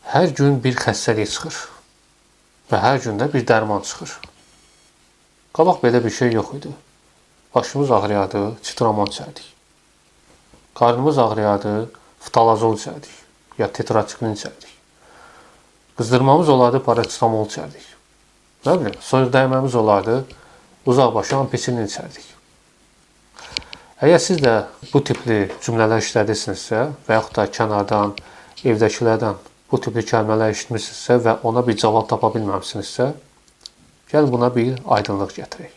Hər gün bir xəstəlik çıxır və hər gün də bir dərman çıxır. Qabaq belə bir şey yox idi. Başımız ağrıyadı, Citraman içərdik. Qarnımız ağrıyadı, Ftalazol içərdik, ya tetraçiklin içərdik. Qızdırmamız olardı, paracetamol içərdik. Nə bilim, soyuq dəyməmiz olardı, uzaqbaşı ampicillin içərdik. Əgər siz də bu tipli cümlələr işlədirsinizsə və yaxud da kənardan, evdəkilərdən bu tipli kəlmələr eşitmişsinizsə və ona bir cavab tapa bilməmişsinizsə, gəl buna bir aydınlıq gətirək.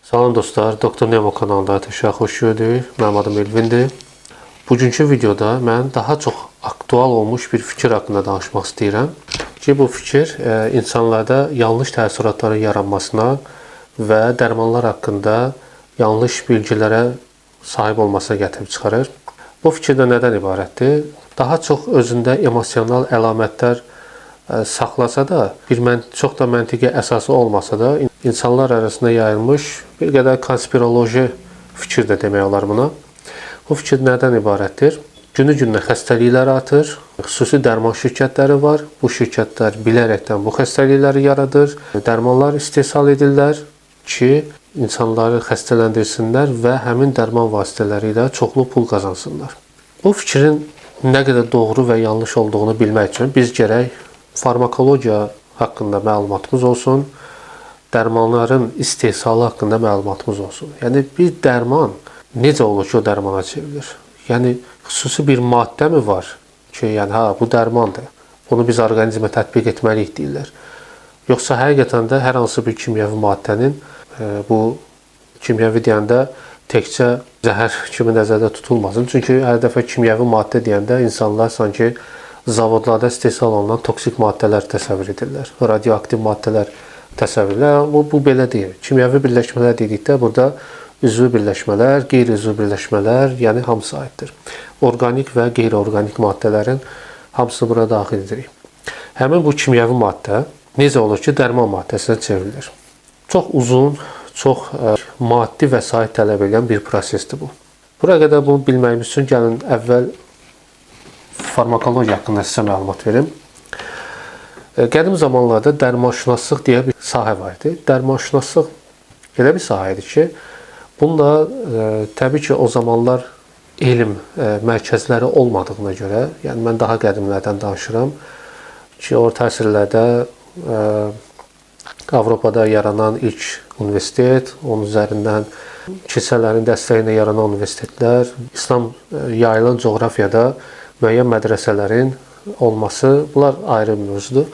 Salam dostlar, Doktor Nemo kanalında təşəkkür xoş gördük. Mənim adım Elvindir. Bugünkü videoda mən daha çox aktual olmuş bir fikir haqqında danışmaq istəyirəm ki, bu fikir insanlarda yanlış təəssüratların yaranmasına və dərmanlar haqqında yanlış bilgilərə sahib olmasına gətirib çıxarır. Bu fikir də nədən ibarətdir? Daha çox özündə emosional əlamətlər saxlasa da, çox da məntiqi əsası olmasa da, insanlar arasında yayılmış bir qədər konspiroloji fikir də demək olar buna. Bu fikir nədən ibarətdir? Günü-günə xəstəliklər artır, xüsusi dərman şirkətləri var. Bu şirkətlər bilərəkdən bu xəstəlikləri yaradır. Dərmanlar istehsal edirlər ki, insanları xəstələndirsinlər və həmin dərman vasitələri ilə çoxlu pul qazansınlar. Bu fikrin nə qədər doğru və yanlış olduğunu bilmək üçün biz gərək farmakologiya haqqında məlumatımız olsun, dərmanların istehsalı haqqında məlumatımız olsun. Yəni, bir dərman necə olur ki, o dərmana çevrilir? Yəni, xüsusi bir maddə mi var ki, bu dərmandır, bunu biz orqanizmə tətbiq etməliyik deyirlər. Yoxsa həqiqətən də hər hansı bir kimyəvi maddənin, bu kimyəvi deyəndə təkcə zəhər kimi nəzərdə tutulmasın. Çünki hər dəfə kimyəvi maddə deyəndə insanlar sanki zavodlarda istehsal olunan toksik maddələr təsəvvür edirlər, radioaktiv maddələr təsəvvür edirlər. Bu belə deyil. Kimyəvi birləşmələr dedikdə burada üzvü birləşmələr, qeyri-üzvü birləşmələr, yəni hamısı aiddir. Orqanik və qeyri-orqanik maddələrin hamısı bura daxil edirik. Həmin bu kimyəvi maddə necə olur ki, dərman maddəsinə çevrilir? Çox uzun, çox maddi vəsait tələb edən bir prosesdir bu. Bura qədər bunu bilməyimiz üçün gəlin əvvəl farmakologiya haqqında sizə məlumat verim. Qədim zamanlarda dərmanşünaslıq deyə bir sahə var idi. Dərmanşünaslıq elə bir sahə idi ki, bununla təbii ki, o zamanlar elm mərkəzləri olmadığına görə, yəni mən daha qədimlərdən danışıram ki, orta əsrlərdə Avropada yaranan ilk universitet, onun üzərindən kilsələrin dəstəyi ilə yaranan universitetlər, İslam yayılan coğrafiyada müəyyən mədrəsələrin olması, bunlar ayrı bir mövzudur.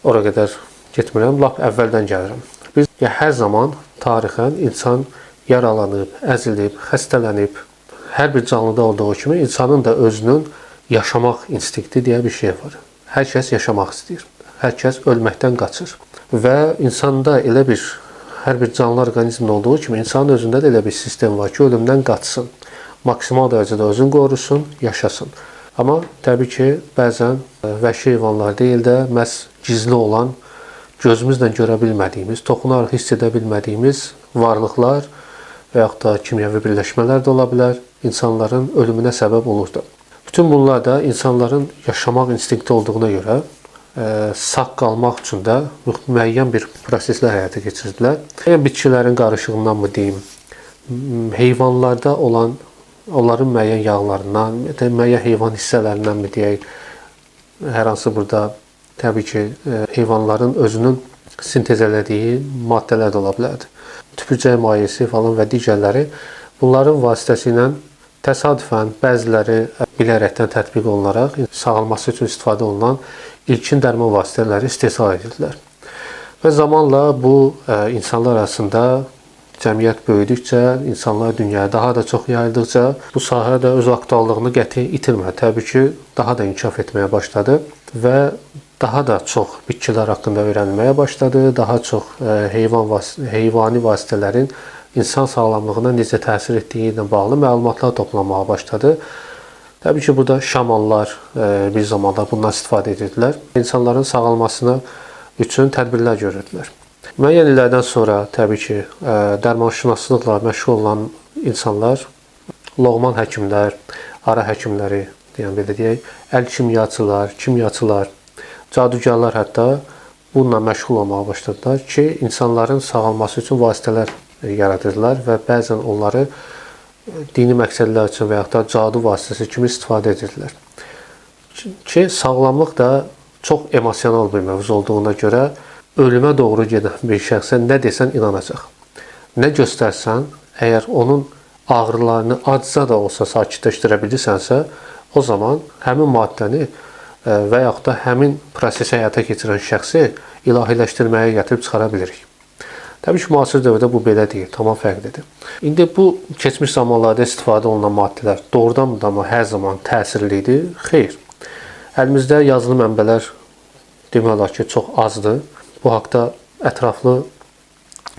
Ora qədər getmirəm, lap əvvəldən gəlirəm. Biz hər zaman tarixən insan yaralanıb, əzilib, xəstələnib, hər bir canlıda olduğu kimi insanın da özünün yaşamaq instinkti deyə bir şey var. Hər kəs yaşamaq istəyir, hər kəs ölməkdən qaçır. Və insanda elə bir, hər bir canlı orqanizmin olduğu kimi insanın özündə də elə bir sistem var ki, ölümdən qaçsın, maksimal dərəcədə özünü qorusun, yaşasın. Amma təbii ki, bəzən vəhşi heyvanlar deyil də, məhz gizli olan, gözümüzlə görə bilmədiyimiz, toxunaraq hiss edə bilmədiyimiz varlıqlar və yaxud da kimyəvi birləşmələr də ola bilər, insanların ölümünə səbəb olurdu. Bütün bunlar da insanların yaşamaq instinkti olduğuna görə sağ qalmaq üçün də müəyyən bir proseslər həyata keçirdilər. Bitkilərin qarışığından mı deyim, heyvanlarda olan, onların müəyyən yağlarından, müəyyən heyvan hissələrindən mi deyək, hər hansı burada təbii ki, heyvanların özünün sintez elədiyi maddələr də ola bilərdi. Tüpürcək mayesi falan və digərləri bunların vasitəsilə təsadüfən bəziləri bilərəkdən tətbiq olunaraq sağalması üçün istifadə olunan ilkin dərman vasitələri istehsal edildilər. Və zamanla bu insanlar arasında cəmiyyət böyüdükcə, insanlar dünyaya daha da çox yayıldıqca bu sahə də öz aktuallığını qəti itirmədi. Təbii ki, daha da inkişaf etməyə başladı və daha da çox bitkilər haqqında öyrənilməyə başladı, daha çox heyvani vasitələrin insan sağlamlığına necə təsir etdiyi ilə bağlı məlumatlar toplanmağa başladı. Təbii ki, burada şamanlar bir zamanlar bundan istifadə edirdilər. İnsanların sağalmasına üçün tədbirlər görürdülər. Müəyyən illərdən sonra təbii ki, dərmanşünaslıqla məşğul olan insanlar loğman həkimlər, ara həkimləri, yəni belə deyək, əl kimyaçılar, cadugarlar hətta bununla məşğul olmağa başladılar ki, insanların sağalması üçün vasitələr yaradırlar və bəzən onları dini məqsədlər üçün və yaxud da cadu vasitəsi kimi istifadə edirdilər. Ki, sağlamlıq da çox emosional bir mövzu olduğuna görə ölümə doğru gedən bir şəxsə nə desən inanacaq. Nə göstərsən, əgər onun ağrılarını acıca da olsa sakitləşdirə bilirsənsə, o zaman həmin maddəni və yaxud da həmin prosesi həyata keçirən şəxsi ilahiləşdirməyə gətirib çıxara bilirik. Təbii ki, müasir dövrdə bu belə deyil, tamam fərqlidir. İndi bu keçmiş zamanlarda istifadə olunan maddələr doğrudan mı hər zaman təsirli idi? Xeyr. Əlimizdə yazılı mənbələr demək olar ki, çox azdır. Bu haqda ətraflı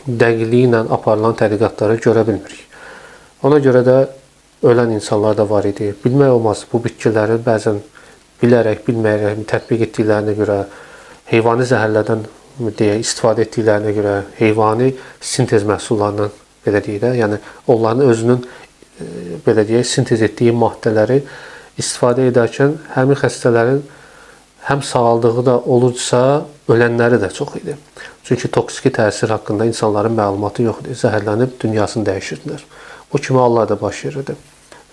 dəqiqliyi ilə aparılan tədqiqatları görə bilmirik. Ona görə də ölən insanlar da var idi. Bilmək olmaz, bu bitkiləri bəzən bilərək, bilməyərək tətbiq etdiklərinə görə, heyvani zəhərlərdən istifadə etdiklərinə görə, heyvani sintez məhsullarından belə deyək də, yəni onların özünün belə deyək, sintez etdiyi maddələri istifadə edərkən həmin xəstələrin həm sağaldığı da olursa, ölənləri də çox idi. Çünki toksiki təsir haqqında insanların məlumatı yox idi. Zəhərlənib dünyasını dəyişirdilər. Bu kimi hallar da baş verirdi.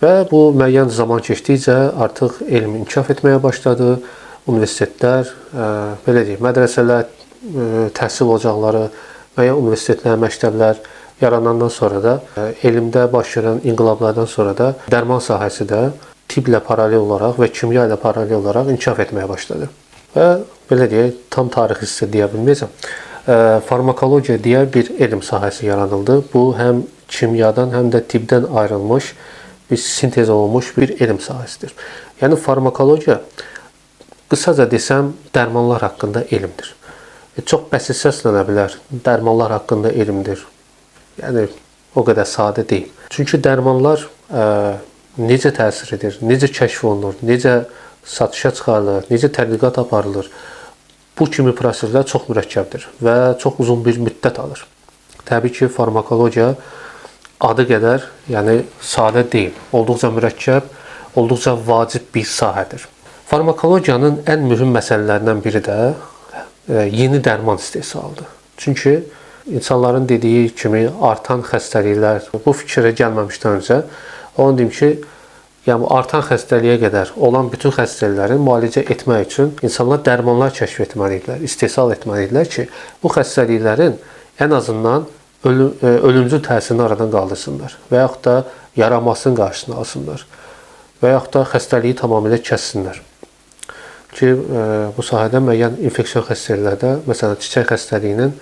Və bu müəyyən zaman keçdikcə artıq elm inkişaf etməyə başladı. Universitetlər, belə deyək, mədrəsələr, təhsil ocaqları və ya universitetlər, məktəblər yaranandan sonra da elmdə baş verən inqilablardan sonra da dərman sahəsi də tibblə paralel olaraq və kimya ilə paralel olaraq inkişaf etməyə başladı. Və belə deyək, tam tarixi sizə deyə bilməyəcəm. Farmakologiya deyə bir elm sahəsi yaradıldı. Bu həm kimyadan, həm də tibbdən ayrılmış, bir sintez olunmuş bir elm sahəsidir. Yəni farmakologiya qısaca desəm dərmanlar haqqında elmdir. Çox bəsit səslənə bilər. Dərmanlar haqqında elmdir. Yəni o qədər sadə deyil. Çünki dərmanlar necə təsir edir, necə kəşf olunur, necə satışa çıxarılır, necə tədqiqat aparılır. Bu kimi proseslər çox mürəkkəbdir və çox uzun bir müddət alır. Təbii ki, farmakologiya adı qədər, yəni sadə deyil. Olduqca mürəkkəb, olduqca vacib bir sahədir. Farmakologiyanın ən mühüm məsələlərindən biri də yeni dərman istehsalıdır. Çünki insanların dediyi kimi artan xəstəliklər, bu fikrə gəlməmişdən öncə onu deyim ki, yəni artan xəstəliyə qədər olan bütün xəstəliklərin müalicə etmək üçün insanlar dərmanlar kəşf etməlidirlər, istehsal etməlidirlər ki, bu xəstəliklərin ən azından ölümcül təsirini aradan qaldırsınlar və yaxud da yaranmasının qarşısını alsınlar və yaxud da xəstəliyi tamamilə kəssinlər. Ki, bu sahədə müəyyən infeksiyon xəstəliklərdə, məsələn, çiçək xəstəliyinin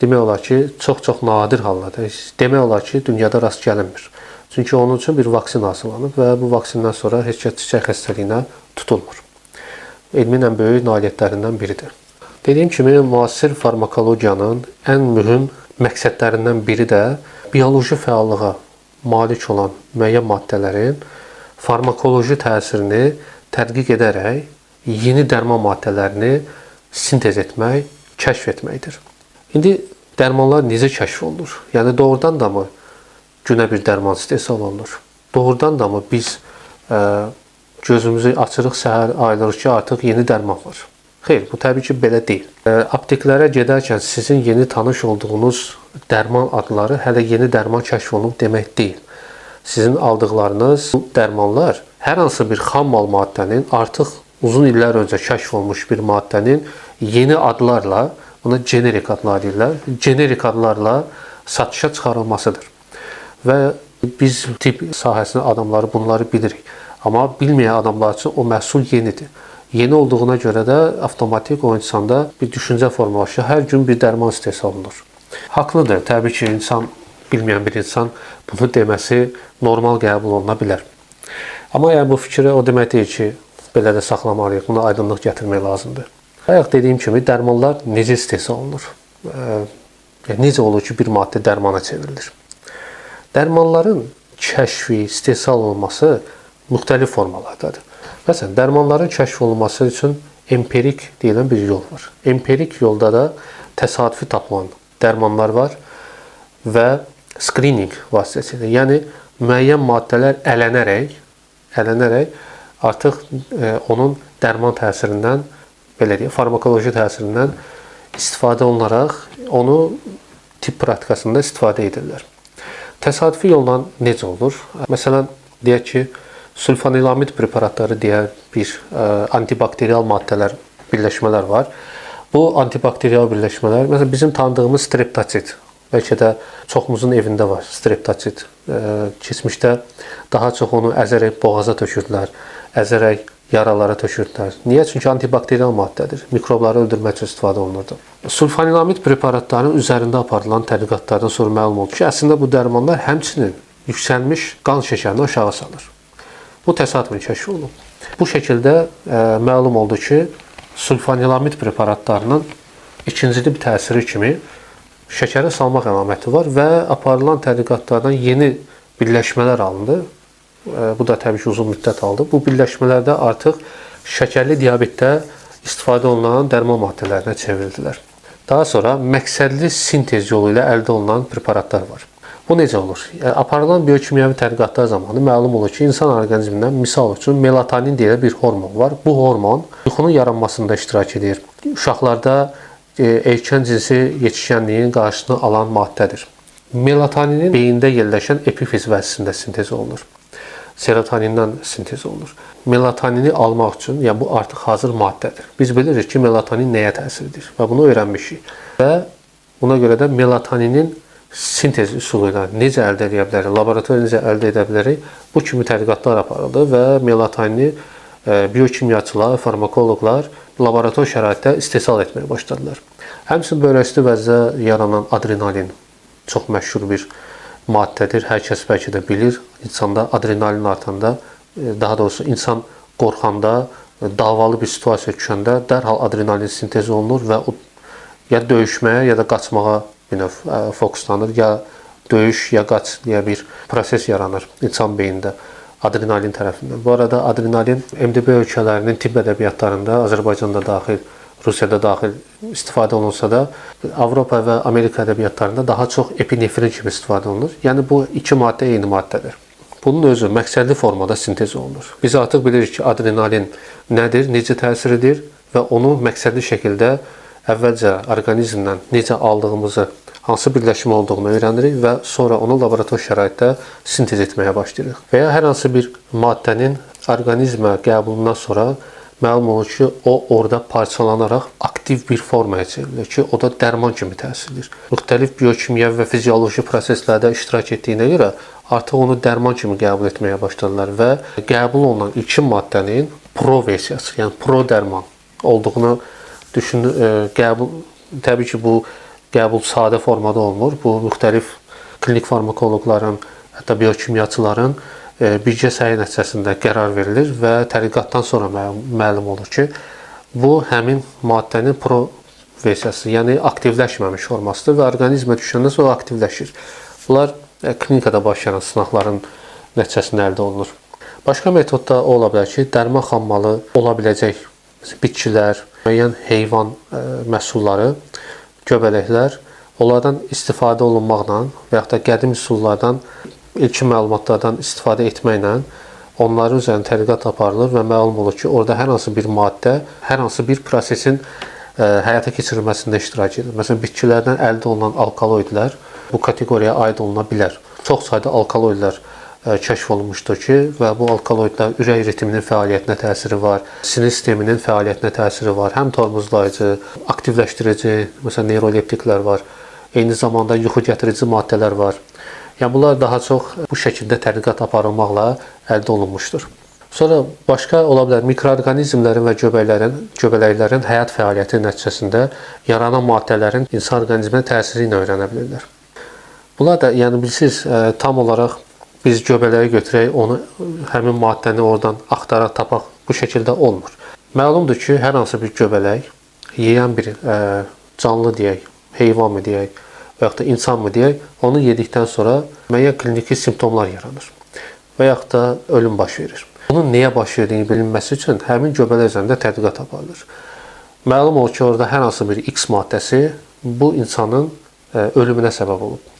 demək olar ki, çox nadir hallarda, demək olar ki, dünyada rast gəlinmir. Çünki onun üçün bir vaksin hazırlanıb və bu vaksindən sonra heç kəs çiçək xəstəliyinə tutulmur. Elmin ən böyük nailiyyətlərindən biridir. Dediyim kimi, müasir farmakologiyanın ən mühüm məqsədlərindən biri də bioloji fəallığa malik olan müəyyən maddələrin farmakoloji təsirini tədqiq edərək yeni dərman maddələrini sintez etmək, kəşf etməkdir. İndi dərmanlar necə kəşf olunur? Yəni doğrudan da mı günə bir dərman istehsal olunur? Doğrudan da mı biz gözümüzü açırıq, səhər ayılırıq ki, artıq yeni dərman var? Xeyr, bu təbii ki, belə deyil. Apteklərə gedərkən sizin yeni tanış olduğunuz dərman adları hələ yeni dərman kəşf olunub demək deyil. Sizin aldıqlarınız dərmanlar hər hansı bir xam mal maddənin artıq uzun illər öncə kəşf olmuş bir maddənin yeni adlarla, buna generik adlar deyirlər, generik adlarla satışa çıxarılmasıdır. Və biz tibb sahəsinin adamları bunları bilirik. Amma bilməyən adamlar üçün o məhsul yenidir. Yeni olduğuna görə də avtomatik o insanda bir düşüncə formalaşır. Hər gün bir dərman istehsal olunur. Haqlıdır. Təbii ki, bilməyən bir insan bunu deməsi normal qəbul oluna bilər. Amma yəni bu fikri o demək deyil ki, belə də saxlamalıyıq. Buna aydınlıq gətirmək lazımdır. Bayaq dediyim kimi dərmanlar necə istehsal olunur? Necə olur ki, bir maddə dərmana çevrilir? Dərmanların kəşfi, istehsal olunması müxtəlif formalardadır. Məsələn, dərmanların kəşf olunması üçün empirik deyilən bir yol var. Empirik yolda da təsadüfi tapılan dərmanlar var və screening vasitəsilə, yəni müəyyən maddələr ələnərək artıq onun dərman təsirindən, belə deyək, farmakoloji təsirindən istifadə olunaraq onu tibb praktikasında istifadə edirlər. Təsadüfi yolla necə olur? Məsələn, deyək ki, sulfanilamid preparatları deyək bir antibakterial maddələr, birləşmələr var. Bu antibakterial birləşmələr, məsələn, bizim tanıdığımız streptoksit, bəlkə də çoxumuzun evində var streptoksit. Keçmişdə daha çox onu əzərək boğaza tökürdülər, əzərək yaralara tökürdülər. Niyə? Çünki antibakterial maddədir. Mikrobları öldürmək üçün istifadə olunurdu. Sulfanilamid preparatların üzərində aparılan tədqiqatlardan sonra məlum oldu ki, əslində bu dərmanlar həmçinin yüksəlmiş qan şəkərini aşağı salır. Bu təsadüfən kəşf olunub. Bu şəkildə məlum oldu ki, sulfanilamid preparatlarının ikincili bir təsiri kimi şəkərə salmaq əlaməti var və aparılan tədqiqatlardan yeni birləşmələr alındı. Bu da təbii ki, uzun müddət aldı. Bu birləşmələrdə artıq şəkərli diabetdə istifadə olunan dərman maddələrinə çevrildilər. Daha sonra məqsədli sintez yolu ilə əldə olunan preparatlar var. Bu necə olur? Aparılan biokimyəvi tədqiqatlar zamanı məlum olur ki, insan orqanizmindən misal üçün melatonin deyilən bir hormon var. Bu hormon yuxunun yaranmasında iştirak edir. Uşaqlarda erkən cinsi yetişkənliyin qarşısını alan maddədir. Melatoninin beyində yerləşən epifiz vəzisində sintez olunur. Serotonindən sintez olunur. Melatonini almaq üçün, yəni bu artıq hazır maddədir. Biz bilirik ki, melatonin nəyə təsir edir və bunu öyrənmişik. Və buna görə də melatoninin sintez üsulu ilə necə əldə edə bilərik, laboratoriyada necə əldə edə bilərik, bu kimi tədqiqatlar aparıldı və melatonini biokimyaçılar, farmakoloqlar laborator şəraitdə istehsal etməyə başladılar. Həmçinin böbrəküstü vəzdə yaranan adrenalin çox məşhur bir maddədir. Hər kəs bəlkə də bilir. İnsanda adrenalin artanda, daha doğrusu insan qorxanda, davalı bir situasiya düşəndə dərhal adrenalin sintez olunur və o ya döyüşməyə, ya da qaçmağa bir növ fokuslanır, ya döyüş, ya qaç deyə bir proses yaranır insan beyində adrenalin tərəfindən. Bu arada adrenalin MDB ölkələrinin tibb ədəbiyyatlarında, Azərbaycanda daxil, Rusiyada daxil istifadə olunsa da, Avropa və Amerika ədəbiyyatlarında daha çox epinefrin kimi istifadə olunur. Yəni bu iki maddə eyni maddədir. Bunun özü məqsədli formada sintez olunur. Biz artıq bilirik ki, adrenalin nədir, necə təsir edir və onu məqsədli şəkildə əvvəlcə orqanizmdən necə aldığımızı, hansı birləşmə olduğunu öyrənirik və sonra onu laborator şəraitdə sintez etməyə başlayırıq. Və ya hər hansı bir maddənin orqanizmə qəbulundan sonra məlum olur ki, o orada parçalanaraq aktiv bir formaya çevrilir ki, o da dərman kimi təsir edir. Müxtəlif biokimyəvi və fizioloji proseslərdə iştirak etdiyinə görə artıq onu dərman kimi qəbul etməyə başladılar və qəbul olunan ilkin maddənin pro versiyası, yəni pro dərman olduğunu təbii ki, bu qəbul sadə formada olmur. Bu müxtəlif klinik farmakoloqların, hətta biokimyaçıların birgə səyi nəticəsində qərar verilir və tədqiqatdan sonra məlum olur ki, bu həmin maddənin pro versiyası, yəni aktivləşməmiş formasıdır və orqanizmə düşəndən sonra aktivləşir. Bunlar klinikada baş verən sınaqların nəticəsində əldə olunur. Başqa metod da ola bilər ki, dərman xammalı ola biləcək bitkilər, müəyyən heyvan məhsulları, göbələklər, onlardan istifadə olunmaqla və yaxud da qədim üsullardan, ilkin məlumatlardan istifadə etməklə onların üzərində tədqiqat aparılır və məlum olur ki, orada hər hansı bir maddə, hər hansı bir prosesin həyata keçirilməsində iştirak edir. Məsələn, bitkilərdən əldə olunan alkaloidlər bu kateqoriyaya aid oluna bilər. Çox sayda alkaloidlər kəşf olunmuşdur ki, və bu alkaloidlər ürək ritminin fəaliyyətinə təsiri var, sinir sisteminin fəaliyyətinə təsiri var, həm tormozlayıcı, aktivləşdirici, məsələn, neyroleptiklər var, eyni zamanda yuxu gətirici maddələr var. Yəni, bunlar daha çox bu şəkildə tədqiqat aparılmaqla əldə olunmuşdur. Sonra başqa ola bilər mikroorqanizmlərin və göbələklərin həyat fəaliyyəti nəticəsində yaranan maddələrin insan orqanizminə təsiri ilə öyrənə bilirlər. Bunlar da, yəni bilirsiniz, tam olaraq biz göbələyi götürək, onu, həmin maddəni oradan axtaraq, tapaq, bu şəkildə olmur. Məlumdur ki, hər hansı bir göbələk, yeyən bir canlı deyək, heyvan mı deyək, və yaxud da insan mı deyək, onu yedikdən sonra müəyyən kliniki simptomlar yaranır və yaxud da ölüm baş verir. Bunun nəyə baş verdiyini bilinməsi üçün həmin göbələk üzərində tədqiqat aparılır. Məlum olur ki, orada hər hansı bir X maddəsi bu insanın ölümünə səbəb olub.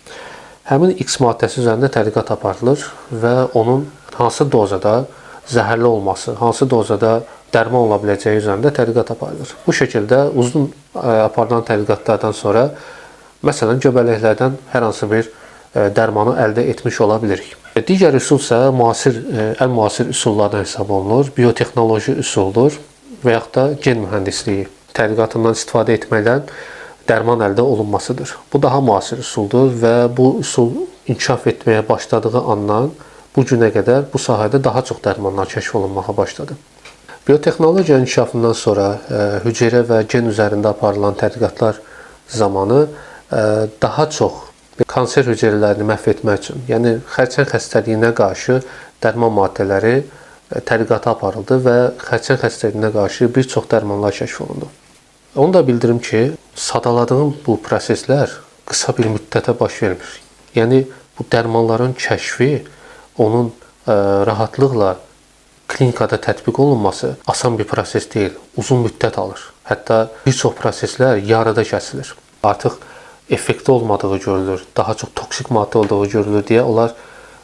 həmin X maddəsi üzərində tədqiqat aparılır və onun hansı dozada zəhərli olması, hansı dozada dərman ola biləcəyi üzərində tədqiqat aparılır. Bu şəkildə uzun aparılan tədqiqatlardan sonra məsələn göbələklərdən hər hansı bir dərmanı əldə etmiş ola bilirik. Digər üsul isə ən müasir üsullardan hesab olunur. Biotexnoloji üsuldur və yaxud da gen mühəndisliyi tədqiqatından istifadə etməklə dərman əldə olunmasıdır. Bu daha müasir üsuldur və bu üsul inkişaf etməyə başladığı andan bu günə qədər bu sahədə daha çox dərmanlar kəşf olunmağa başladı. Biotexnologiya inkişafından sonra hüceyrə və gen üzərində aparılan tədqiqatlar zamanı daha çox kanser hüceyrələrini məhv etmək üçün, yəni xərçəng xəstəliyinə qarşı dərman maddələri tədqiqata aparıldı və xərçəng xəstəliyinə qarşı bir çox dərmanlar kəşf olundu. Onu da bildirim ki, sadaladığım bu proseslər qısa bir müddətə baş vermir. Yəni bu dərmanların kəşfi, onun rahatlıqla klinikada tətbiq olunması asan bir proses deyil, uzun müddət alır. Hətta bir çox proseslər yarıda kəsilir. Artıq effekti olmadığı görülür, daha çox toksik maddə olduğu görülür deyə onlar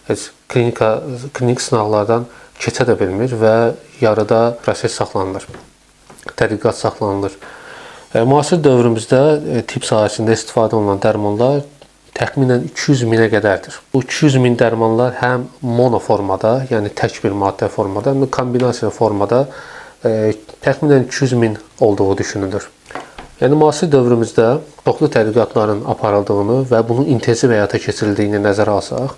heç klinik sınaqlardan keçə də bilmir və yarıda proses saxlanılır, tədqiqat saxlanılır. Müasir dövrümüzdə tibb sahəsində istifadə olunan dərmanlar təxminən 200 minə qədərdir. Bu 200 min dərmanlar həm monoformada, yəni tək bir maddə formada, həm də kombinasiya formada təxminən 200 min olduğu düşünülür. Yəni müasir dövrümüzdə çoxlu tədqiqatların aparıldığını və bunun intensiv həyata keçirildiyini nəzərə alsaq,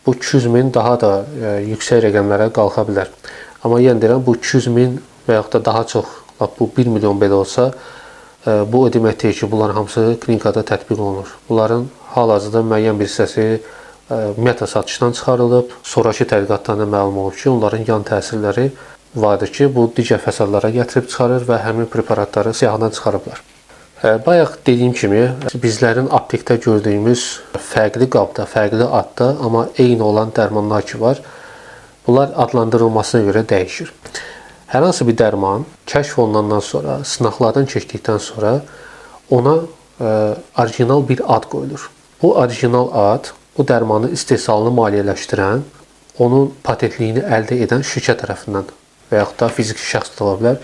bu 200 min daha da yüksək rəqəmlərə qalxa bilər. Amma yenə deyirəm, bu 200 min və yaxud da daha çox, bu 1 milyon belə olsa, bu o demək deyil ki, bunların hamısı klinikada tətbiq olunur. Bunların hal-hazırda müəyyən bir hissəsi ümumiyyətlə satışdan çıxarılıb, sonrakı tədqiqatlardan məlum olub ki, onların yan təsirləri vardır ki, bu digər fəsadlara gətirib çıxarır və həmin preparatları siyahıdan çıxarıblar. Bayaq dediyim kimi, bizlərin aptekdə gördüyümüz fərqli qabda, fərqli adda, amma eyni olan dərmanlar ki var, bunlar adlandırılmasına görə dəyişir. Hər hansı bir dərman kəşf olunandan sonra, sınaqlardan keçdikdən sonra ona orijinal bir ad qoyulur. Bu orijinal ad, bu dərmanın istehsalını maliyyələşdirən, onun patentliyini əldə edən şirkət tərəfindən və yaxud da fiziki şəxs ola bilər,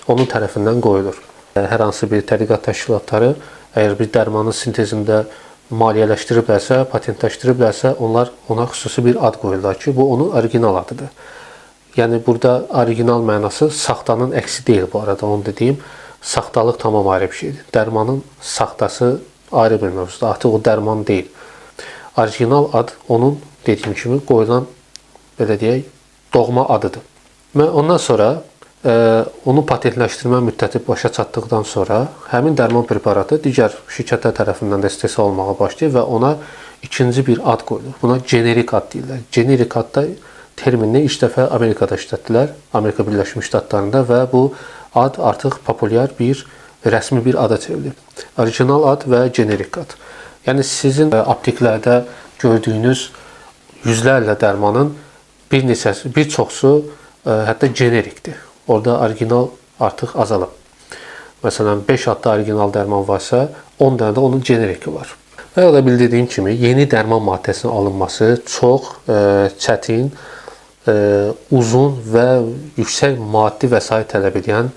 onun tərəfindən qoyulur. Hər hansı bir tədqiqat təşkilatları əgər bir dərmanın sintezində maliyyələşdiriblərsə, patentləşdiriblərsə, onlar ona xüsusi bir ad qoyurlar ki, bu onun orijinal adıdır. Yəni burada orijinal mənası saxtanın əksi deyil bu arada, onu dediyim. Saxtalıq tamam ayrı bir şeydir. Dərmanın saxtası ayrı bir mövzudur. Artıq o dərman deyil. Orijinal ad onun dediyim kimi qoyulan, belə deyək, doğma adıdır. Və ondan sonra onun patentləşdirmə müddəti başa çatdıqdan sonra həmin dərman preparatı digər şirkətlər tərəfindən də istehsal olmağa başlayır və ona ikinci bir ad qoyulur. Buna generik ad deyirlər. Generik adda terminini ilk dəfə Amerikada işlətdilər, Amerika Birləşmiş Ştatlarında və bu ad artıq populyar bir, rəsmi bir ada çevrilib. Orijinal ad və generik ad. Yəni sizin apteklərdə gördüyünüz yüzlərlə dərmanın bir çoxsu hətta generikdir. Orada orijinal artıq azalıb. Məsələn, 5 adda orijinal dərman varsa, 10 dənə də onun generiki var. Və ya da bildirdiyim kimi, yeni dərman maddəsinin alınması çox çətin, uzun və yüksək maddi vəsait tələb edən,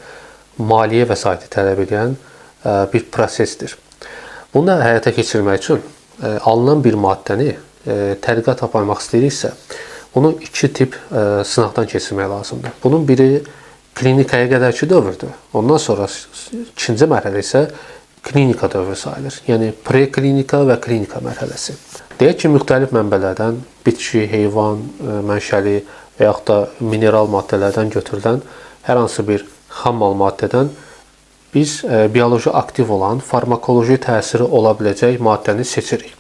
maliyyə vəsaiti tələb edən bir prosesdir. Bunu həyata keçirmək üçün alınan bir maddəni tədqiqat aparmaq istəyiriksə, bunu iki tip sınaqdan keçirmək lazımdır. Bunun biri klinikaya qədərki dövrdür. Ondan sonra ikinci mərhələ isə klinika dövrü sayılır. Yəni preklinika və klinika mərhələsi. Deyək ki, müxtəlif mənbələrdən bitki, heyvan mənşəli və yaxud da mineral maddələrdən götürülən hər hansı bir xammal maddədən biz bioloji aktiv olan, farmakoloji təsiri ola biləcək maddəni seçirik.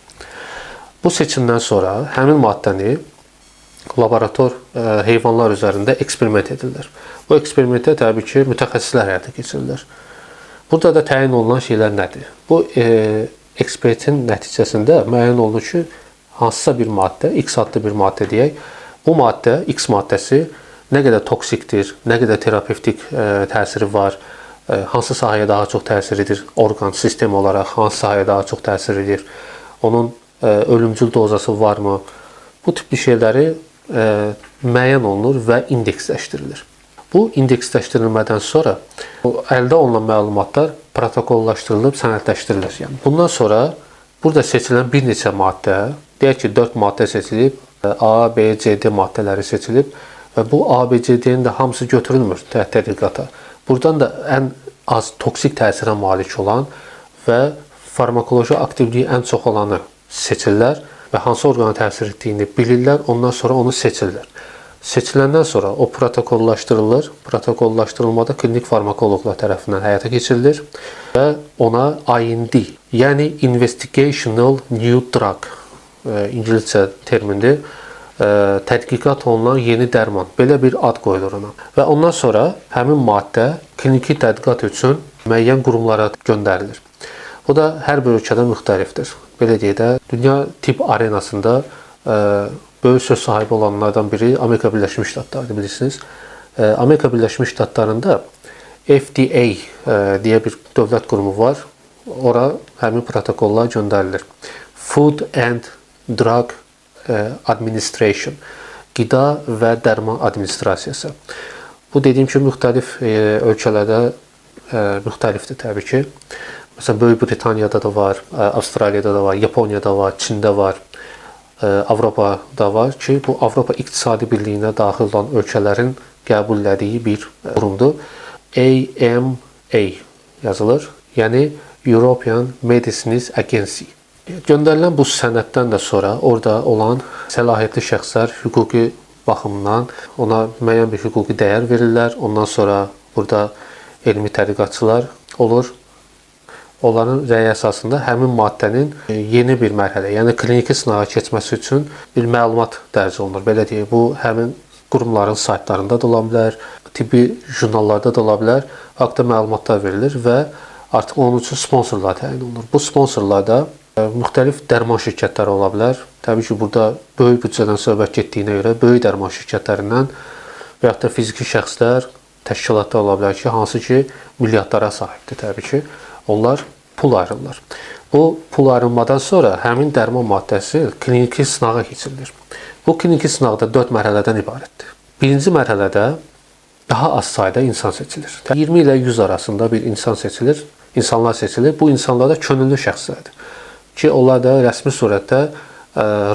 Bu seçimdən sonra həmin maddəni laborator heyvanlar üzərində eksperiment edilir. Bu eksperimentdə təbii ki, mütəxəssislər həyata keçirilir. Burada da təyin olunan şeylər nədir? Bu ekspertin nəticəsində müəyyən olunur ki, hansısa bir maddə, X adlı bir maddə deyək, bu maddə, X maddəsi nə qədər toksikdir, nə qədər terapevtik təsiri var, hansı sahəyə daha çox təsir edir, orqan, sistem olaraq hansı sahəyə daha çox təsir edir, onun ölümcül dozası varmı? Bu tipli şeyləri müəyyən olunur və indeksləşdirilir. Bu indeksləşdirilmədən sonra əldə olunan məlumatlar protokollaşdırılıb sənədləşdirilir. Yəni bundan sonra burada seçilən bir neçə maddə, deyək ki 4 maddə seçilib, A, B, C, D maddələri seçilib və bu A, B, C, D-nin də hamısı götürülmür tədqiqata. Buradan da ən az toksik təsirə malik olan və farmakoloji aktivliyi ən çox olanı seçirlər və hansı orqana təsir etdiyini bilirlər, ondan sonra onu seçirlər. Seçiləndən sonra o protokollaşdırılır. Protokollaşdırılmada klinik farmakoloqlar tərəfindən həyata keçirilir və ona IND, yəni Investigational New Drug, İngiliscə termindir, tədqiqat olunan yeni dərman, belə bir ad qoyulur ona. Və ondan sonra həmin maddə kliniki tədqiqat üçün müəyyən qurumlara göndərilir. Bu da hər bir ölkədə müxtəlifdir. Belə deyək də, dünya tibb arenasında böyük söz sahibi olanlardan biri Amerika Birləşmiş Ştatlarıdır, bilirsiniz. Amerika Birləşmiş Ştatlarında FDA deyə bir dövlət qurumu var. Ora həmin protokollar göndərilir. Food and Drug Administration, qida və dərman administrasiyası. Bu dediyim kimi müxtəlif ölkələrdə müxtəlifdir təbii ki. Məsələn, Böyük Britaniyada da var, Avstraliyada da var, Yaponiyada var, Çində var, Avropada var ki, bu Avropa İqtisadi Birliyinə daxil olan ölkələrin qəbul etdiyi bir qurumdur. AMA yazılır, yəni European Medicines Agency. Göndərilən bu sənəddən də sonra orada olan səlahiyyətli şəxslər hüquqi baxımdan ona müəyyən bir hüquqi dəyər verirlər. Ondan sonra burada elmi tədqiqatçılar olur. Onların rəyi əsasında həmin maddənin yeni bir mərhələ, yəni kliniki sınağa keçməsi üçün bir məlumat dərc olunur. Belə deyək, bu həmin qurumların saytlarında da ola bilər, tibbi jurnallarda da ola bilər, haqqda məlumatlar verilir və artıq onun üçün sponsorlar təyin olunur. Bu sponsorlar da müxtəlif dərman şirkətləri ola bilər. Təbii ki, burada böyük büdcədən söhbət getdiyinə görə böyük dərman şirkətlərindən və yaxud da fiziki şəxslər, təşkilatlar ola bilər ki, hansı ki milyardlara sahibdir təbii ki. Onlar pul ayrılırlar. Bu pul ayrılmadan sonra həmin dərman maddəsi kliniki sınağa keçirilir. Bu kliniki sınaqda 4 mərhələdən ibarətdir. Birinci mərhələdə daha az sayda insan seçilir. 20 ilə 100 arasında bir insan seçilir, insanlar seçilir. Bu insanlar da könüllü şəxslərdir ki, onlar da rəsmi surətdə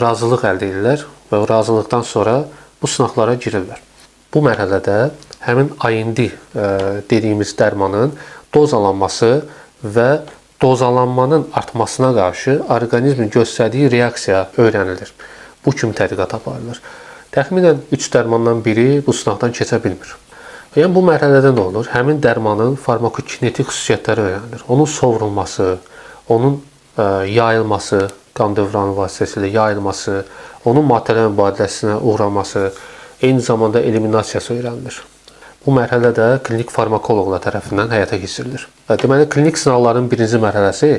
razılıq əldə edirlər və razılıqdan sonra bu sınaqlara girirlər. Bu mərhələdə həmin IND dediyimiz dərmanın dozalanması və dozalanmanın artmasına qarşı orqanizmin göstərdiyi reaksiya öyrənilir. Bu kimi tədqiqat aparılır. Təxminən 3 dərmandan biri bu sınaqdan keçə bilmir. Yəni bu mərhələdə nə olur? Həmin dərmanın farmakokinetik xüsusiyyətləri öyrənilir. Onun sovrulması, onun yayılması, qan dövranı vasitəsilə yayılması, onun maddələr mübadiləsinə uğraması, eyni zamanda eliminasiyası öyrənilir. Bu mərhələ də klinik farmakoloqlar tərəfindən həyata keçirilir. Deməli, klinik sınaqların birinci mərhələsi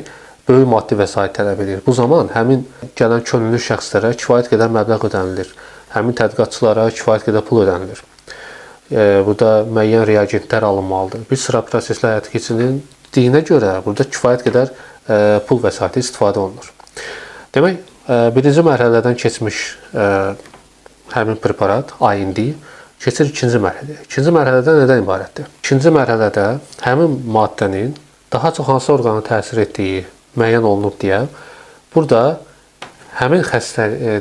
böyük maddi vəsait tələb edir. Bu zaman həmin gələn könüllü şəxslərə kifayət qədər məbləğ ödənilir. Həmin tədqiqatçılara kifayət qədər pul ödənilir. Burada müəyyən reagentlər alınmalıdır. Bir sıra proseslər həyata keçirildiyinə görə burada kifayət qədər pul vəsaiti istifadə olunur. Demək, birinci mərhələdən keçmiş həmin preparat, IND, keçir ikinci mərhələyə. İkinci mərhələdə nədən ibarətdir? İkinci mərhələdə həmin maddənin daha çox hansı orqana təsir etdiyi müəyyən olunub deyə, burada həmin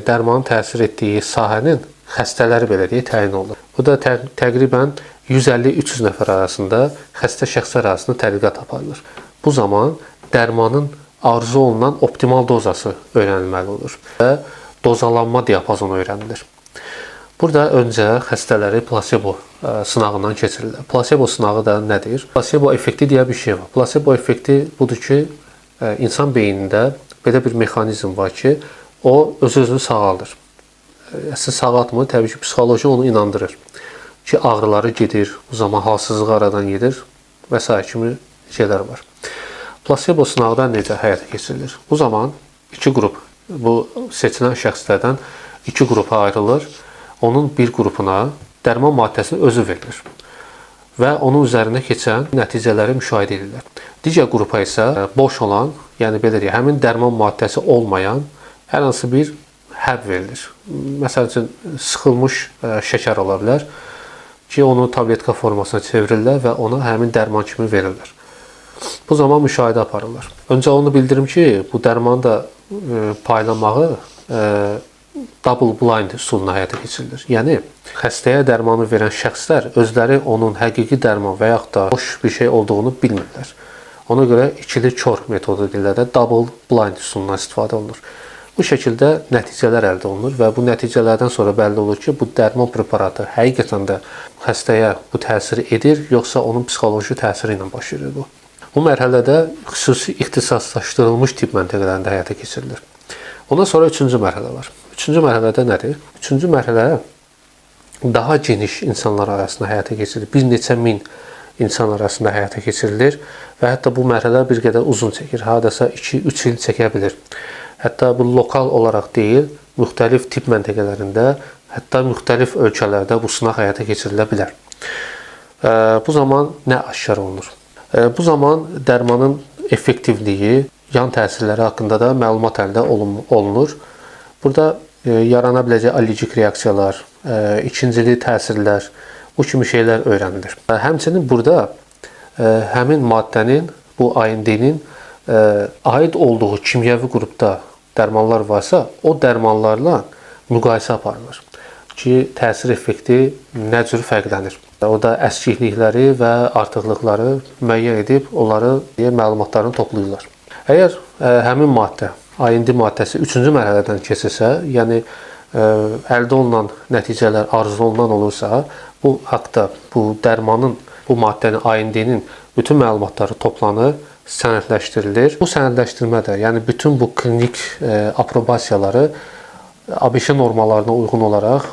dərmanın təsir etdiyi sahənin xəstələri belə deyə təyin olunur. Bu da təqribən 150-300 nəfər arasında xəstə şəxslər arasında tədqiqat aparılır. Bu zaman dərmanın arzu olunan optimal dozası öyrənilməli olur və dozalanma diapazonu öyrənilir. Burada öncə xəstələri plasebo sınağından keçirirlər. Plasebo sınağı da nədir? Plasebo effekti deyə bir şey var. Plasebo effekti budur ki, insan beynində belə bir mexanizm var ki, o öz-özünü sağaldır. Əslində sağaltmır, təbii ki, psixoloji onu inandırır ki, ağrıları gedir, o zaman halsızlığı aradan gedir və s. kimi şeylər var. Plasebo sınaqda necə həyata keçirilir? Bu zaman iki qrup, bu seçilən şəxslərdən iki qrupa ayrılır. Onun bir qrupuna dərman maddəsini özü verilir və onun üzərində keçən nəticələri müşahidə edirlər. Digər qrupa isə boş olan, yəni belə deyək, həmin dərman maddəsi olmayan hər hansı bir həb verilir. Məsəl üçün, sıxılmış şəkər ola bilər ki, onu tabletka formasına çevirirlər və ona həmin dərman kimi verirlər. Bu zaman müşahidə aparırlar. Öncə onu bildirim ki, bu dərmanı da paylamağı double blind üsuluna həyata keçirilir. Yəni, xəstəyə dərmanı verən şəxslər özləri onun həqiqi dərman və yaxud da boş bir şey olduğunu bilmirlər. Ona görə ikili kör metodu dillərdə double blind üsulundan istifadə olunur. Bu şəkildə nəticələr əldə olunur və bu nəticələrdən sonra bəlli olur ki, bu dərman preparatı həqiqətən də xəstəyə bu təsir edir, yoxsa onun psixoloji təsiri ilə baş verir bu. Bu mərhələdə xüsusi ixtisaslaşdırılmış tibb məntəqələrində həyata keçirilir. Ondan sonra üçüncü mərhələ var. Üçüncü mərhələdə nədir? Üçüncü mərhələ daha geniş insanlar arasında həyata keçirilir. Bir neçə min insan arasında həyata keçirilir və hətta bu mərhələ bir qədər uzun çəkir. Hardasa 2-3 il çəkə bilir. Hətta bu lokal olaraq deyil, müxtəlif tibb məntəqələrində, hətta müxtəlif ölkələrdə bu sınaq həyata keçirilə bilər. Bu zaman nə aşkar olunur? Bu zaman dərmanın effektivliyi, yan təsirləri haqqında da məlumat əldə olunur. Burada yarana biləcək allergik reaksiyalar, ikincili təsirlər, bu kimi şeylər öyrənilir. Həmçinin burada həmin maddənin, bu AND-nin aid olduğu kimyəvi qrupda dərmanlar varsa, o dərmanlarla müqayisə aparılır ki, təsir effekti nə cür fərqlənir. O da əskiklikləri və artıqlıqları müəyyən edib, onları məlumatlarını toplayırlar. Əgər həmin maddə, AND maddəsi 3-cü mərhələdən keçirsə, yəni əldə olunan nəticələr arzulanan olursa, bu haqda, bu dərmanın, bu maddənin, AND-nin bütün məlumatları toplanır, sənədləşdirilir. Bu sənədləşdirmə də, yəni bütün bu klinik aprobasiyaları ABŞ normalarına uyğun olaraq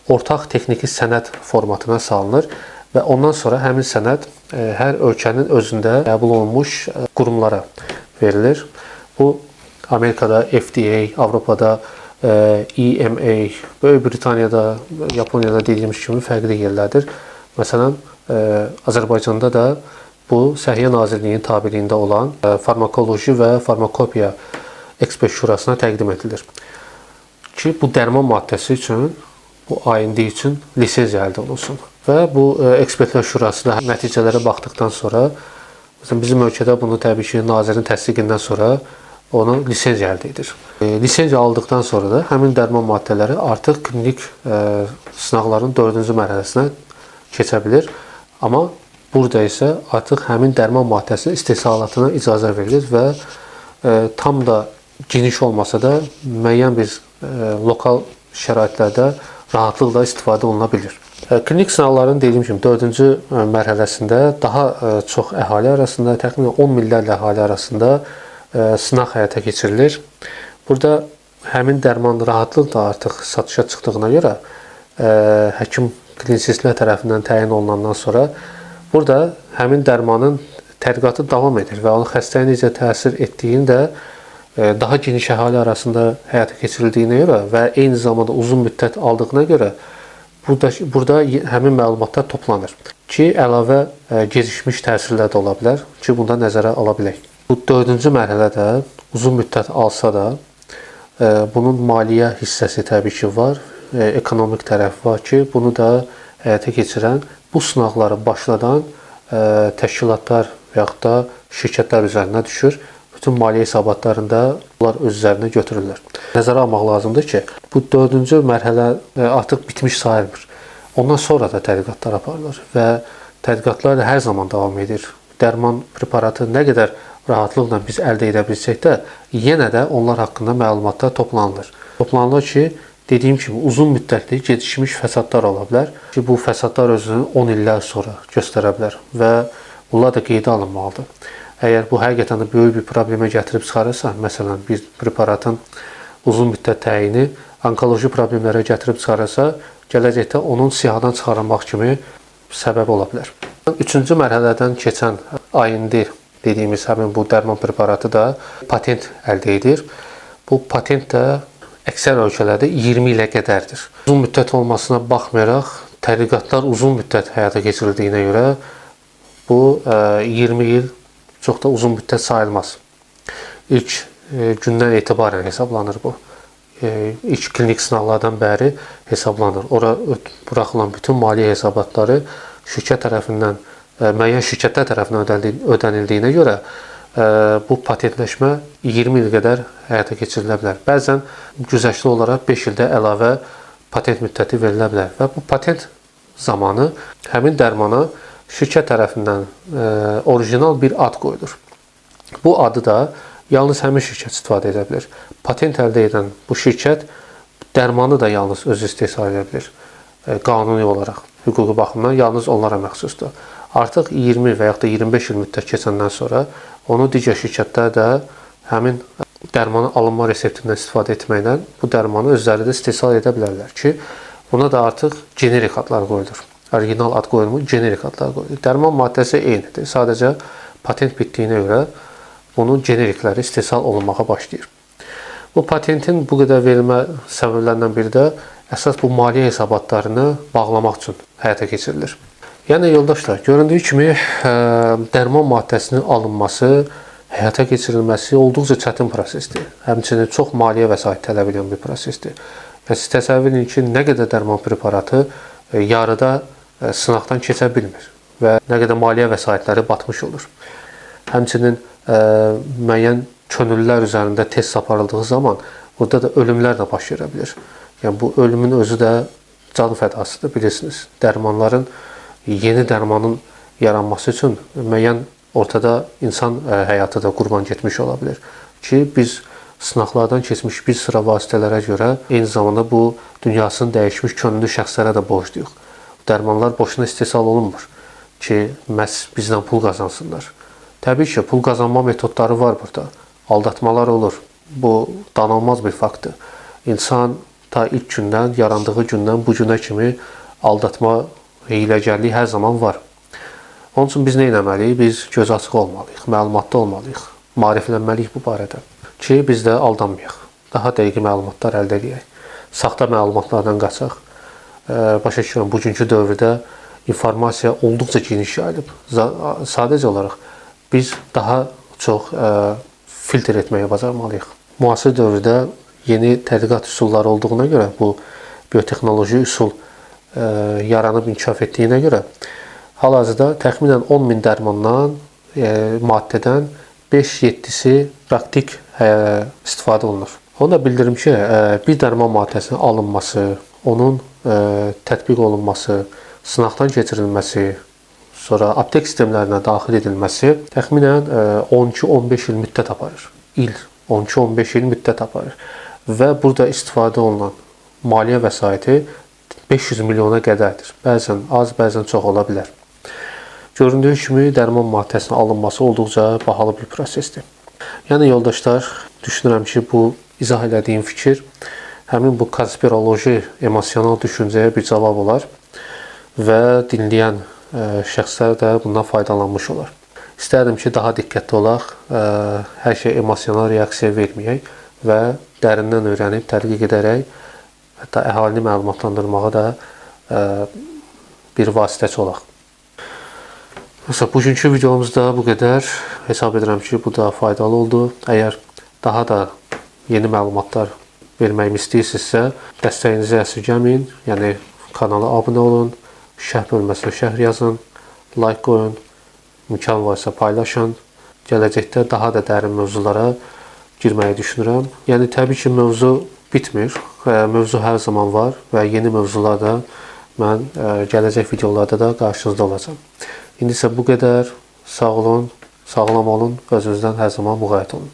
ortaq texniki sənəd formatına salınır və ondan sonra həmin sənəd hər ölkənin özündə qəbul olunmuş qurumlara verilir. Bu Amerikada FDA, Avropada EMA, Böyük Britaniyada, Yaponiyada dediyimiz kimi fərqli yerlərdir. Məsələn, Azərbaycanda da bu Səhiyyə Nazirliyinin tabeliyində olan Farmakoloji və Farmakopiya Ekspert Şurasına təqdim edilir ki, bu dərman maddəsi üçün, bu AND üçün lisenziya əldə olunsun. Və bu Ekspertlər Şurası da nəticələrə baxdıqdan sonra, bizim ölkədə bunu təbii ki, nazirin təsdiqindən sonra onu lisenziya əldə edir. Lisenziya aldıqdan sonra da həmin dərman maddələri artıq klinik sınaqların 4-cü mərhələsinə keçə bilir. Amma burada isə artıq həmin dərman maddəsinin istehsalatına icazə verilir və tam da geniş olmasa da müəyyən bir lokal şəraitlərdə rahatlıqla istifadə oluna bilir. Klinik sınaqların dediyim kimi 4-cü mərhələsində daha çox əhali arasında, təxminən 10 minlərlə əhali arasında sınaq həyata keçirilir. Burada həmin dərman rahatlıqla artıq satışa çıxdığına görə həkim klinisistlər tərəfindən təyin olunandan sonra burada həmin dərmanın tədqiqatı davam edir və onun xəstəyə necə təsir etdiyini də daha geniş əhali arasında həyata keçirildiyinə görə və eyni zamanda uzun müddət aldığına görə burada həmin məlumatlar toplanır ki, əlavə gecikmiş təsirlər də ola bilər ki, bunda nəzərə ala bilək. Bu 4-cü mərhələdə uzun müddət alsa da, bunun maliyyə hissəsi təbii ki var, ekonomik tərəfi var ki, bunu da həyata keçirən, bu sınaqları başladan təşkilatlar və yaxud da şirkətlər üzərinə düşür. Bütün maliyyə hesabatlarında bunlar öz üzərinə götürürlər. Nəzərə almaq lazımdır ki, bu 4-cü mərhələ artıq bitmiş sayılmır. Ondan sonra da tədqiqatlar aparılır və tədqiqatlar da hər zaman davam edir. Dərman preparatı nə qədər rahatlıqla biz əldə edə bilsək də, yenə də onlar haqqında məlumatlar toplanılır. Toplanılır ki, dediyim kimi uzun müddətli gecikmiş fəsadlar ola bilər ki, bu fəsadlar özünü 10 illər sonra göstərə bilər və bunlar da qeydə alınmalıdır. Əgər bu həqiqətən də böyük bir problemə gətirib çıxarırsa, məsələn, bir preparatın uzun müddət təyini onkoloji problemlərə gətirib çıxarırsa, gələcəkdə onun siyahıdan çıxarılmaq kimi səbəb ola bilər. 3-cü mərhələdən keçən AND dediyimiz həmin bu dərman preparatı da patent əldə edir. Bu patent də əksər ölkələrdə 20 ilə qədərdir. Uzun müddət olmasına baxmayaraq, tədqiqatlar uzun müddət həyata keçirildiyinə görə bu 20 il çox da uzun müddət sayılmaz. İlk gündən etibarən hesablanır bu. ilk klinik sınaqlardan bəri hesablanır. Ora buraxılan bütün maliyyə hesabatları şirkət tərəfindən, müəyyən şirkətlər tərəfindən ödənildiyinə görə bu patentləşmə 20 il qədər həyata keçirilə bilər. Bəzən güzəştli olaraq 5 ildə əlavə patent müddəti verilə bilər və bu patent zamanı həmin dərmana şirkət tərəfindən orijinal bir ad qoyulur. Bu adı da yalnız həmin şirkət istifadə edə bilir. Patent əldə edən bu şirkət dərmanı da yalnız özü istehsal edə bilir. Qanuni olaraq, hüquqi baxımdan yalnız onlara məxsusdur. Artıq 20 və yaxud da 25 il müddət keçəndən sonra onu digər şirkətlər də həmin dərmanın alınma reseptindən istifadə etməklə bu dərmanı özləri də istehsal edə bilərlər ki, buna da artıq generik adlar qoyulur. Orijinal ad qoyulmur, generik adlar qoyulur. Dərman maddəsi eynidir. Sadəcə patent bitdiyinə görə bunun generikləri istehsal olunmağa başlayır. Bu patentin bu qədər verilmə səbəblərindən biri də əsas bu maliyyə hesabatlarını bağlamaq üçün həyata keçirilir. Yəni yoldaşlar, göründüyü kimi dərman maddəsinin alınması, həyata keçirilməsi olduqca çətin prosesdir. Həmçinin çox maliyyə vəsait tələb edən bir prosesdir. Yəni siz təsəvvür edin ki, nə qədər dərman preparatı yarıda sınaqdan keçə bilmir və nə qədər maliyyə vəsaitləri batmış olur. Həmçinin müəyyən könüllülər üzərində test aparıldığı zaman burada da ölümlər də baş verə bilir. Yəni bu ölümün özü də can fədasıdır, bilirsiniz. Yeni dərmanın yaranması üçün müəyyən ortada insan həyatı da qurban getmiş ola bilər. Ki biz sınaqlardan keçmiş bir sıra vasitələrə görə eyni zamanda bu dünyasını dəyişmiş könüllü şəxslərə də borcluyuq. Dərmanlar boşuna istehsal olunmur ki, məhz bizdən pul qazansınlar. Təbii ki, pul qazanma metodları var burada. Aldatmalar olur. Bu danılmaz bir faktdır. İnsan ta ilk gündən, yarandığı gündən bu günə kimi aldatma, hiyləgərlik hər zaman var. Onun üçün biz nə etməliyik? Biz göz açıq olmalıyıq, məlumatlı olmalıyıq, maariflənməliyik bu barədə ki, biz də aldanmayaq, daha dəqiq məlumatlar əldə edək, saxta məlumatlardan qaçaq. Başa düşürəm, bugünkü dövrdə informasiya olduqca geniş yayılıb. Sadəcə olaraq biz daha çox filtr etməyə bacarmalıyıq. Müasir dövrdə yeni tədqiqat üsulları olduğuna görə, bu biotexnoloji üsul yaranıb inkişaf etdiyinə görə hal-hazırda təxminən 10.000 dərmandan, maddədən 5-7-si praktik istifadə olunur. Onu da bildirim ki, bir dərman maddəsinin alınması, onun tətbiq olunması, sınaqdan keçirilməsi, sonra aptek sistemlərinə daxil edilməsi təxminən 12-15 il müddət aparır. 12-15 il müddət aparır. Və burada istifadə olunan maliyyə vəsaiti 500 milyona qədərdir. Bəzən az, bəzən çox ola bilər. Göründüyü kimi dərman maddəsinin alınması olduqca bahalı bir prosesdir. Yəni yoldaşlar, düşünürəm ki, bu izah elədiyim fikir həmin bu konspiroloji, emosional düşüncəyə bir cavab olar və dinləyən şəxslər də bundan faydalanmış olar. İstərdim ki, daha diqqətli olaq, hər şey emosional reaksiya verməyək və dərindən öyrənib, tədqiq edərək, hətta əhalini məlumatlandırmağa da bir vasitəçi olaq. Bugünkü videomuzda bu qədər. Hesab edirəm ki, bu da faydalı oldu. Əgər daha da yeni məlumatlar verməyimi istəyirsinizsə, dəstəyinizi əsirgəməyin. Yəni, kanala abunə olun, şərh bölməsinə şərh yazın, like qoyun, imkan varsa paylaşın. Gələcəkdə daha da dərin mövzulara girməyi düşünürəm. Yəni, təbii ki, mövzu bitmir. Mövzu hər zaman var və yeni mövzularda mən gələcək videolarda da qarşınızda olacağam. İndi isə bu qədər. Sağ olun, sağlam olun, özünüzdən hər zaman müğayət olun.